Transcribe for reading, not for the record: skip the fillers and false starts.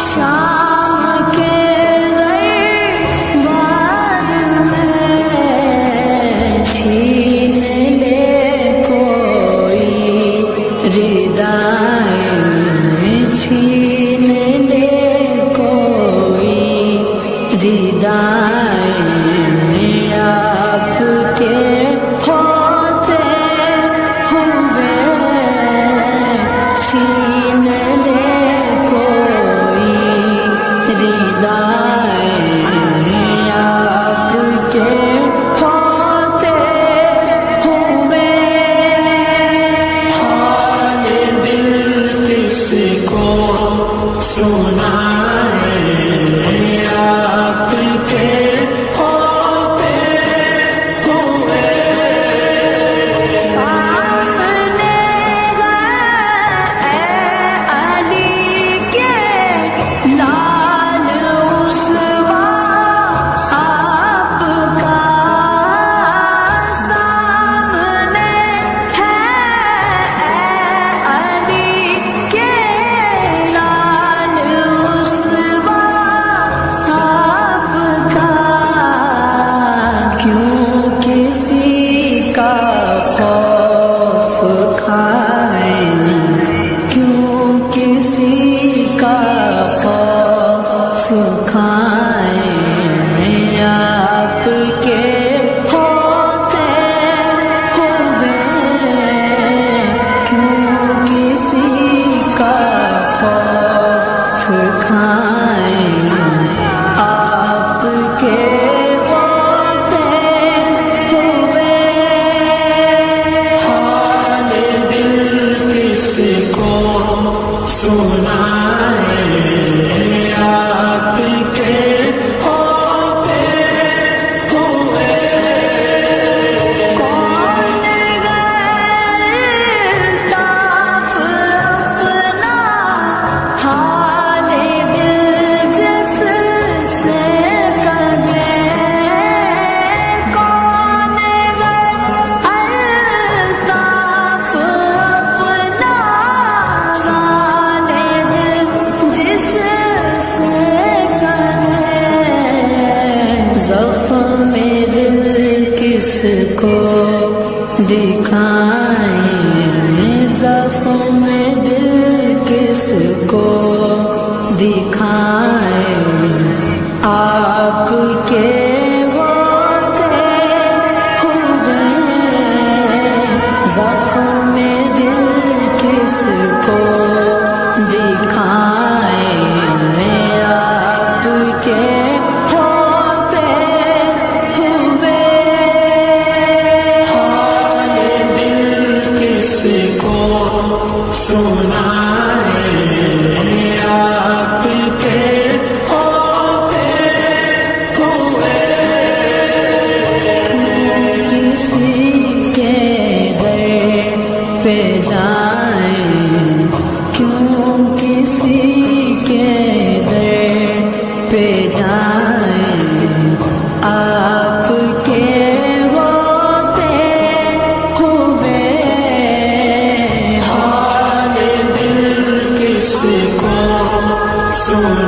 شام کے ہدایت آپ کے ہوتے ہوئے چھین لے کوئی ہدایت آپ کے ہوتے ہوئے حال دل کس کو سنائے آپ کے ہوتے ہوئے سامنے گئے علی کے لال اسوا آپ کا سامنے ہے علی کے لال اسوا آپ کا کیوں کسی کا خوف کھائیں کیوں کسی کا خوف کھائیں آپ کے ہوتے ہوئے کیوں کسی کا خوف کھائیں آپ کے ہوتے ہوئے حال دل کس کو سنائے آپ کے ہوتے ہوئے کون الطاف اپنا حال دل جس سے کہے کون الطاف اپنا حال دل جس سے کہے زخم دل کس کو دکھائیں زخم دل کس کو دکھائیں آپ کے ہوتے ہوئے زخم دل کس کو دکھائیں آپ کے ہوتے ہوئے حال دل کس کو سنائے آپ کے ہوتے ہوئے کسی کے در پہ جائیں کیوں کسی کے در پہ جائیں آپ کے ہوتے ہوئے حال دل کس کو سنائے